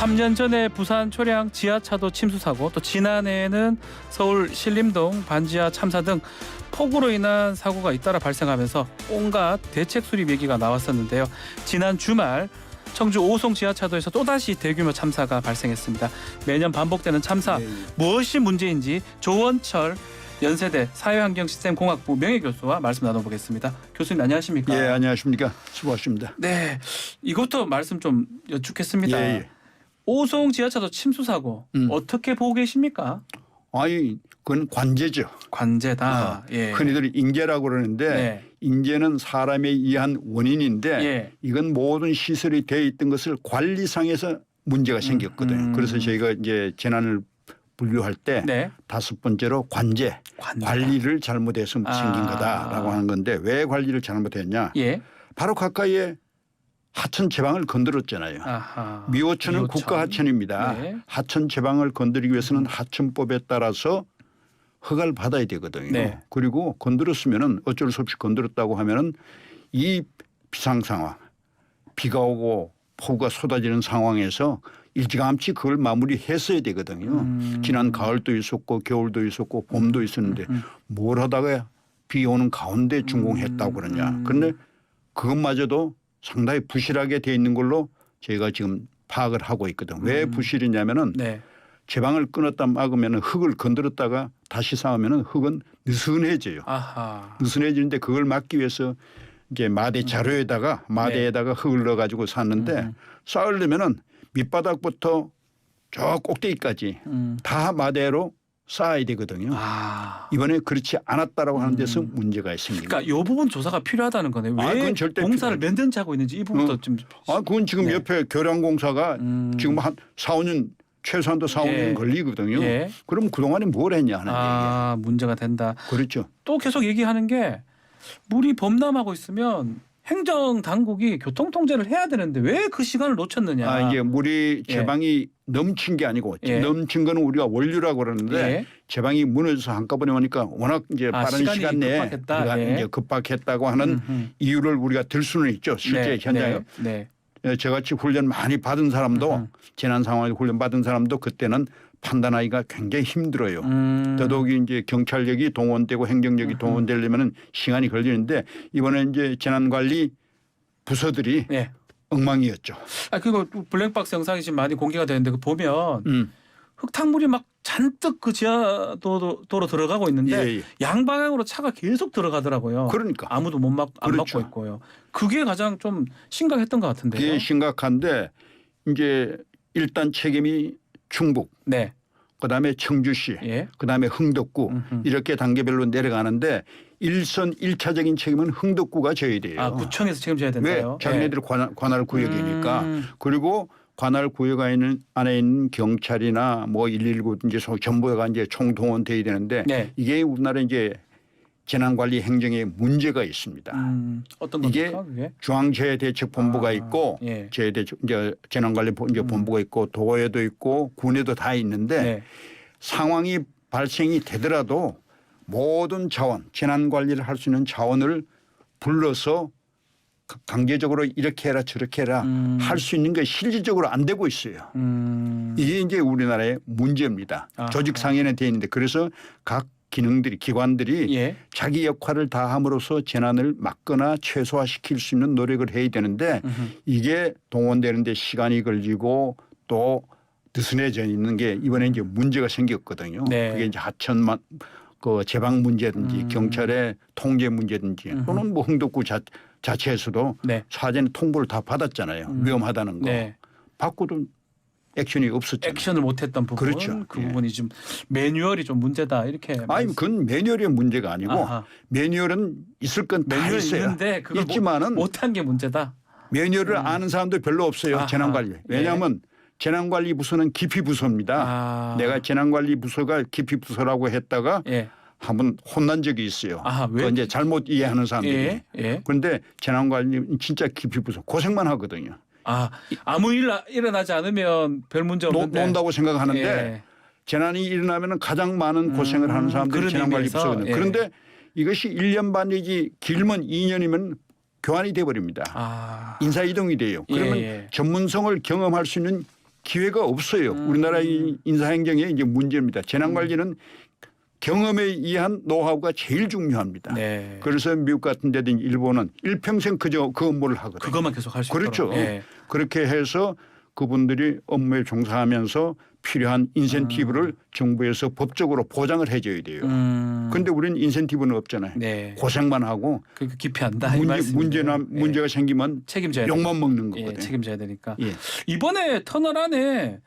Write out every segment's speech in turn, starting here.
3년 전에 부산 초량 지하차도 침수 사고, 또 지난해에는 서울 신림동 반지하 참사 등 폭우로 인한 사고가 잇따라 발생하면서 온갖 대책 수립 얘기가 나왔었는데요. 지난 주말 청주 오송 지하차도에서 또다시 대규모 참사가 발생했습니다. 매년 반복되는 참사, 무엇이 문제인지 조원철 연세대 사회환경시스템공학부 명예교수와 말씀 나눠보겠습니다. 교수님 안녕하십니까? 예, 안녕하십니까? 수고하십니다. 네, 이것도 말씀 좀 여쭙겠습니다. 예. 오송 지하차도 침수 사고 어떻게 보고 계십니까? 아니, 그건 관제죠. 관제다. 예. 흔히들 인재라고 그러는데 네. 인재는 사람에 의한 원인인데 예. 이건 모든 시설이 되어 있던 것을 관리상에서 문제가 생겼거든요. 그래서 저희가 이제 재난을 분류할 때 네. 다섯 번째로 관제다. 관리를 잘못해서 생긴 거다라고 하는 건데 왜 관리를 잘못했냐? 예. 바로 가까이에 하천 제방을 건드렸잖아요. 아하. 미호천은 국가 하천입니다. 네. 하천 제방을 건드리기 위해서는 하천법에 따라서 허가를 받아야 되거든요. 네. 그리고 건드렸으면은 어쩔 수 없이 건드렸다고 하면은 이 비상 상황, 비가 오고 폭우가 쏟아지는 상황에서 일찌감치 그걸 마무리했어야 되거든요. 지난 가을도 있었고 겨울도 있었고 봄도 있었는데 뭘 하다가 비 오는 가운데 준공했다고 그러냐. 그런데 그것마저도 상당히 부실하게 돼 있는 걸로 저희가 지금 파악을 하고 있거든. 왜 부실이냐면은 네. 제방을 끊었다 막으면 흙을 건드렸다가 다시 쌓으면 흙은 느슨해져요. 아하. 느슨해지는데 그걸 막기 위해서 이제 마대 자료에다가 마대에다가 흙을 넣어가지고 샀는데 쌓으려면은 밑바닥부터 저 꼭대기까지 다 마대로 쌓아야 되거든요. 아. 이번에 그렇지 않았다라고 하는 데서 문제가 있습니다. 그러니까 이 부분 조사가 필요하다는 거네요. 왜 그건 절대 공사를 몇 년째 하고 있는지 이 부분도 좀. 그건 지금 네. 옆에 교량공사가 지금 한 4, 5년 최소한도 4, 5년 예. 걸리거든요. 예. 그럼 그동안에 뭘 했냐 하는 얘기예요. 문제가 된다. 그렇죠. 또 계속 얘기하는 게 물이 범람하고 있으면 행정 당국이 교통 통제를 해야 되는데 왜 그 시간을 놓쳤느냐. 이게 물이 제방이 넘친 게 아니고 예. 넘친 거는 우리가 원류라고 그러는데 예. 제방이 무너져서 한꺼번에 오니까 워낙 이제 빠른 시간 내에 급박했다. 우리가 예. 이제 급박했다고 하는 이유를 우리가 들 수는 있죠. 실제 현장에. 네. 저같이 훈련 많이 받은 사람도 재난 상황에 훈련 받은 사람도 그때는 판단하기가 굉장히 힘들어요. 더더욱이 이제 경찰력이 동원되고 행정력이 동원되려면 시간이 걸리는데 이번에 이제 재난관리 부서들이 네. 엉망이었죠. 그리고 블랙박스 영상이 지금 많이 공개가 되는데 그 보면 흙탕물이 막 잔뜩 그 지하도로 들어가고 있는데 양방향으로 차가 계속 들어가더라고요. 그러니까 아무도 안 그렇죠. 막고 있고요. 그게 가장 좀 심각했던 것 같은데요. 그게 심각한데 이제 일단 책임이 충북, 네. 그다음에 청주시, 예. 그다음에 흥덕구 이렇게 단계별로 내려가는데 1차적인 책임은 흥덕구가 져야 돼요. 구청에서 책임져야 왜? 된다요. 자기네들 관할 구역이니까. 그리고 관할 구역 안에 있는 경찰이나 뭐 119 이제 전부가 이제 총동원돼야 되는데 네. 이게 우리나라 이제 재난관리 행정에 문제가 있습니다. 어떤 이게 겁니까? 그게? 중앙재해대책본부가 있고 예. 이제 재난관리 본부가 있고 도에도 있고 군에도 다 있는데 네. 상황이 발생이 되더라도 모든 자원 재난관리를 할 수 있는 자원을 불러서 강제적으로 이렇게 해라 저렇게 해라 할 수 있는 게 실질적으로 안 되고 있어요. 이게 이제 우리나라의 문제입니다. 조직상에는 돼 있는데 그래서 각 기관들이 예. 자기 역할을 다 함으로써 재난을 막거나 최소화시킬 수 있는 노력을 해야 되는데 이게 동원되는데 시간이 걸리고 또 느슨해져 있는 게 이번에 이제 문제가 생겼거든요. 네. 그게 이제 하천만 그 제방 문제든지 경찰의 통제 문제든지 또는 뭐 흥덕구 자체에서도 네. 사전에 통보를 다 받았잖아요. 위험하다는 거. 네. 받고도 액션이 없었잖아요. 액션을 못했던 부분, 그렇죠. 그 예. 부분이 좀 매뉴얼이 좀 문제다 이렇게. 그건 매뉴얼의 문제가 아니고 매뉴얼은 있을 건 다 매뉴얼 있어요. 있는데 그걸 있지만은 못한 게 문제다. 매뉴얼을 아는 사람도 별로 없어요. 재난관리. 왜냐하면 재난관리 부서는 기피 부서입니다. 내가 재난관리 부서가 기피 부서라고 했다가 한번 혼난 적이 있어요. 왜? 이제 잘못 이해하는 사람들이. 그런데 재난관리 진짜 기피 부서 고생만 하거든요. 아무 일 일어나지 않으면 별 문제 없는데 논다고 생각하는데 재난이 일어나면 가장 많은 고생을 하는 사람들이 재난관리 부서거든요. 그런데 이것이 1년 반 내지 길면 2년이면 교환이 돼버립니다. 인사이동이 돼요. 그러면 전문성을 경험할 수 있는 기회가 없어요. 우리나라의 인사행정의 이제 문제입니다. 재난관리는 경험에 의한 노하우가 제일 중요합니다. 네. 그래서 미국 같은 데든 일본은 일평생 그저 그 업무를 하거든요. 그것만 계속 할 수 그렇죠. 있도록. 예. 그렇게 해서 그분들이 업무에 종사하면서 필요한 인센티브를 정부에서 법적으로 보장을 해줘야 돼요. 그런데 우리는 인센티브는 없잖아요. 네. 고생만 하고 그러니까 기피한다. 이 말씀이네요. 문제가 생기면 책임져야 욕만 먹는 예, 거거든요. 책임져야 되니까. 예. 이번에 터널 안에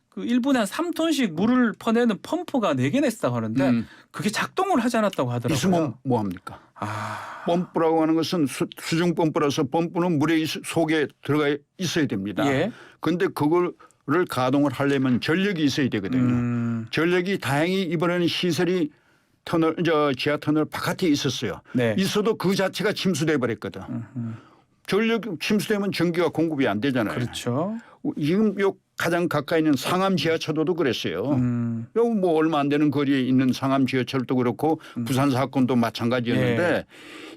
그 1분에 한 3톤씩 물을 퍼내는 펌프가 4개나 있다고 하는데 그게 작동을 하지 않았다고 하더라고요. 있으면 뭐 합니까? 아. 펌프라고 하는 것은 수중 펌프라서 펌프는 물에 속에 들어가 있어야 됩니다. 예. 그런데 그거를 가동을 하려면 전력이 있어야 되거든요. 전력이 다행히 이번에는 시설이 지하 터널 바깥에 있었어요. 네. 있어도 그 자체가 침수돼 버렸거든. 전력 침수되면 전기가 공급이 안 되잖아요. 그렇죠. 지금 요 가장 가까이 있는 상암 지하철도도 그랬어요. 요 뭐 얼마 안 되는 거리에 있는 상암 지하철도 그렇고 부산 사건도 마찬가지였는데 예.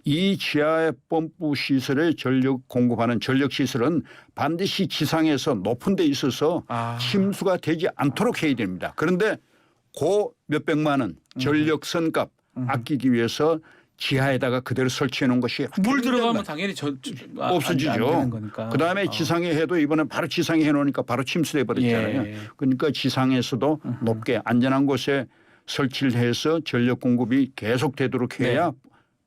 이 지하의 펌프 시설에 전력 공급하는 전력 시설은 반드시 지상에서 높은 데 있어서 침수가 되지 않도록 해야 됩니다. 그런데 그 몇백만 원 전력선 값 아끼기 위해서 지하에다가 그대로 설치해 놓은 것이 물 들어가면 당연히 없어지죠. 안 되는 거니까. 그다음에 지상에 해도 이번에 바로 지상에 해놓으니까 바로 침수돼 버렸잖아요. 예. 그러니까 지상에서도 높게 안전한 곳에 설치를 해서 전력 공급이 계속되도록 해야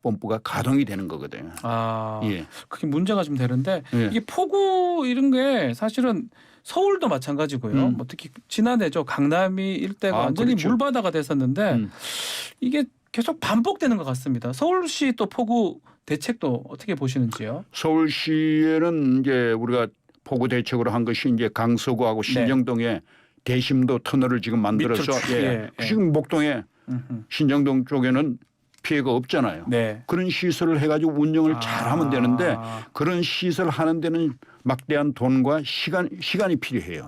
펌프가 가동이 되는 거거든요. 아, 예. 그게 문제가 좀 되는데 예. 이게 폭우 이런 게 사실은 서울도 마찬가지고요. 뭐 특히 지난해 저 강남이 일대가 완전히 그렇죠. 물바다가 됐었는데 이게 계속 반복되는 것 같습니다. 서울시 또 폭우 대책도 어떻게 보시는지요? 서울시에는 이제 우리가 폭우 대책으로 한 것이 이제 강서구하고 신정동에 대심도 터널을 지금 만들어서 지금 목동에 신정동 쪽에는 피해가 없잖아요. 네. 그런 시설을 해가지고 운영을 잘하면 되는데 그런 시설 하는 데는 막대한 돈과 시간이 필요해요.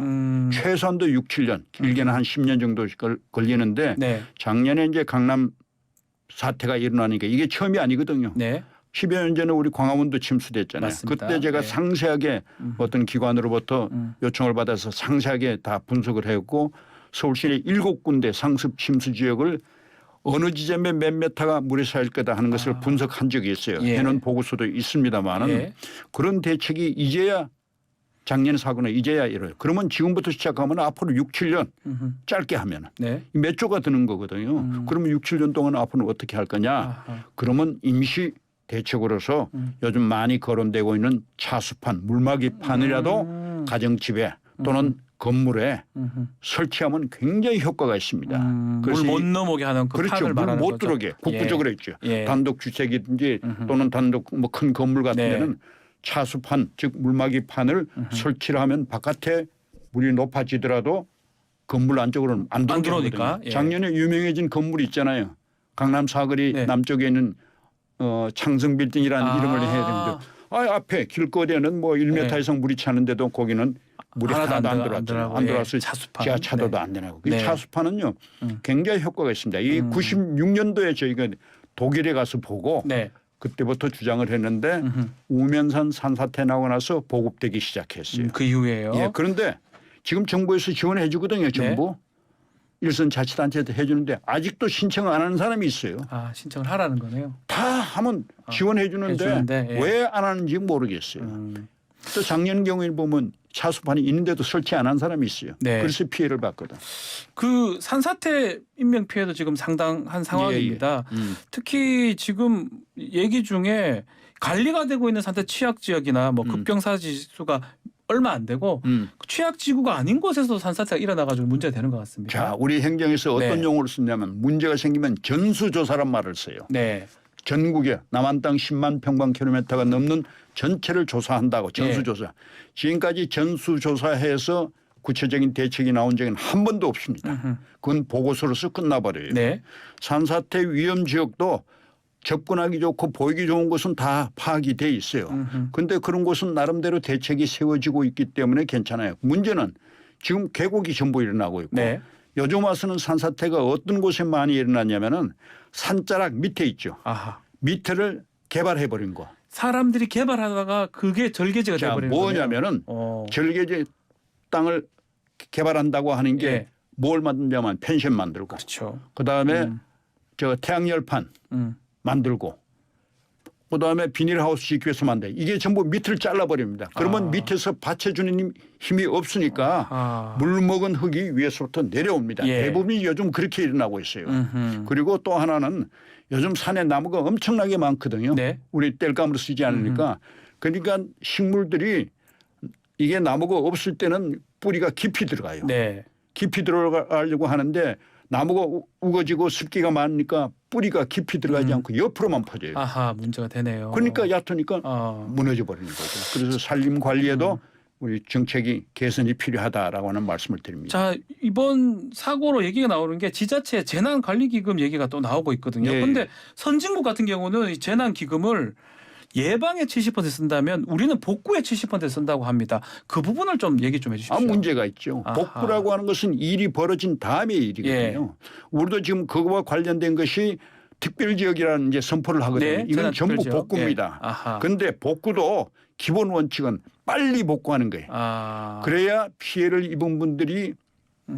최소한도 6, 7년, 길게는 한 10년 정도 걸리는데 작년에 이제 강남 사태가 일어나니까 이게 처음이 아니거든요. 네. 10여 년 전에 우리 광화문도 침수됐잖아요. 맞습니다. 그때 제가 상세하게 어떤 기관으로부터 요청을 받아서 상세하게 다 분석을 했고 서울시내 7군데 상습 침수 지역을 어느 지점에 몇 메타가 물에 쌓일 거다 하는 것을 분석한 적이 있어요. 해놓은 보고서도 있습니다만은 그런 대책이 이제야 작년 사고는 이제야 이래요. 그러면 지금부터 시작하면 앞으로 6, 7년 짧게 하면 몇 조가 드는 거거든요. 그러면 6, 7년 동안 앞으로 어떻게 할 거냐. 그러면 임시 대책으로서 요즘 많이 거론되고 있는 차수판, 물막이판이라도 가정집에 또는 건물에 설치하면 굉장히 효과가 있습니다. 물 못 넘어게 하는 그 그렇죠. 판을 말하는 물 못 거죠. 들어오게 국부적으로 했죠. 단독 주택이든지 또는 단독 뭐 큰 건물 같은 데는 차수판 즉 물막이판을 설치를 하면 바깥에 물이 높아지더라도 건물 안쪽으로는 안 들어오니까. 작년에 유명해진 건물이 있잖아요. 강남 사거리 남쪽에 있는 창성 빌딩이라는 이름을 해야 됩니다. 앞에 길거리에는 뭐 1m 이상 물이 차는데도 거기는 물이 하나도 안 들어왔잖아요. 안 들어와서 지하차도도 안 되나고. 차수판은요 굉장히 효과가 있습니다. 이 96년도에 저희가 독일에 가서 보고 그때부터 주장을 했는데 우면산 산사태 나고 나서 보급되기 시작했어요. 그 이후에요. 그런데 지금 정부에서 지원해 주거든요. 정부. 일선 자치단체도 해주는데 아직도 신청 안 하는 사람이 있어요. 신청을 하라는 거네요. 다 하면 지원해 주는데 왜 안 하는지 모르겠어요. 또 작년 경우에 보면 차수판이 있는데도 설치 안 한 사람이 있어요. 그래서 피해를 받거든. 그 산사태 인명 피해도 지금 상당한 상황입니다. 특히 지금 얘기 중에 관리가 되고 있는 산태 취약 지역이나 뭐 급경사 지수가 얼마 안 되고 취약 지구가 아닌 곳에서 산사태가 일어나가지고 문제가 되는 것 같습니다. 자, 우리 행정에서 어떤 용어를 쓰냐면 문제가 생기면 전수조사란 말을 써요. 전국에 남한 땅 10만 평방킬로미터가 넘는 전체를 조사한다고 전수조사. 지금까지 전수조사해서 구체적인 대책이 나온 적은 한 번도 없습니다. 그건 보고서로서 끝나버려요. 산사태 위험 지역도 접근하기 좋고 보이기 좋은 곳은 다 파악이 돼 있어요. 그런데 그런 곳은 나름대로 대책이 세워지고 있기 때문에 괜찮아요. 문제는 지금 계곡이 전부 일어나고 있고 요즘 와서는 산사태가 어떤 곳에 많이 일어났냐면은 산자락 밑에 있죠. 밑에를 개발해버린 거. 사람들이 개발하다가 그게 절개지가 돼버리는 거예요. 뭐냐면은 절개지 땅을 개발한다고 하는 게 예. 뭘 만드냐면 펜션 만들고 그렇죠. 그다음에 저 태양열판 만들고 그다음에 비닐하우스 짓기 위해서 만들 이게 전부 밑을 잘라버립니다. 그러면 밑에서 받쳐주는 힘이 없으니까 물 먹은 흙이 위에서부터 내려옵니다. 예. 대부분이 요즘 그렇게 일어나고 있어요. 그리고 또 하나는 요즘 산에 나무가 엄청나게 많거든요. 네. 우리 땔감으로 쓰지 않으니까 그러니까 식물들이 이게 나무가 없을 때는 뿌리가 깊이 들어가요. 네. 깊이 들어가려고 하는데 나무가 우거지고 습기가 많으니까 뿌리가 깊이 들어가지 않고 옆으로만 퍼져요. 아하, 문제가 되네요. 그러니까 얕으니까 무너져 버리는 거죠. 그래서 산림 관리에도 우리 정책이 개선이 필요하다라고 하는 말씀을 드립니다. 자, 이번 사고로 얘기가 나오는 게 지자체 재난관리기금 얘기가 또 나오고 있거든요. 예. 그런데 선진국 같은 경우는 이 재난기금을 예방에 70% 쓴다면 우리는 복구에 70% 쓴다고 합니다. 그 부분을 좀 얘기 좀 해주십시오. 문제가 있죠. 아하. 복구라고 하는 것은 일이 벌어진 다음의 일이거든요. 우리도 지금 그거와 관련된 것이 특별지역이라는 이제 선포를 하거든요. 네, 이건 전부 재난특별지역. 복구입니다. 예. 아하. 그런데 복구도 기본 원칙은 빨리 복구하는 거예요. 그래야 피해를 입은 분들이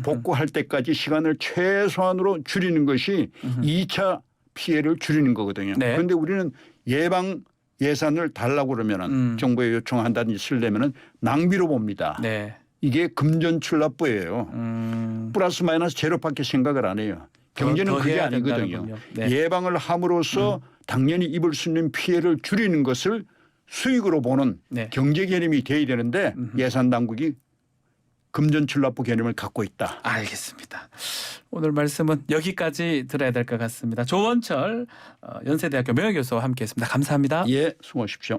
복구할 때까지 시간을 최소한으로 줄이는 것이 2차 피해를 줄이는 거거든요. 네. 그런데 우리는 예방 예산을 달라고 그러면은 정부에 요청한다든지 쓰려면은 낭비로 봅니다. 네. 이게 금전출납부예요. 플러스 마이너스 제로밖에 생각을 안 해요. 경제는 더 그게 해야 아니거든요. 된다는군요. 네. 예방을 함으로써 당연히 입을 수 있는 피해를 줄이는 것을 수익으로 보는 네. 경제 개념이 돼야 되는데 예산 당국이 금전출납부 개념을 갖고 있다. 알겠습니다. 오늘 말씀은 여기까지 들어야 될 것 같습니다. 조원철 연세대학교 명예교수와 함께했습니다. 감사합니다. 예, 수고하십시오.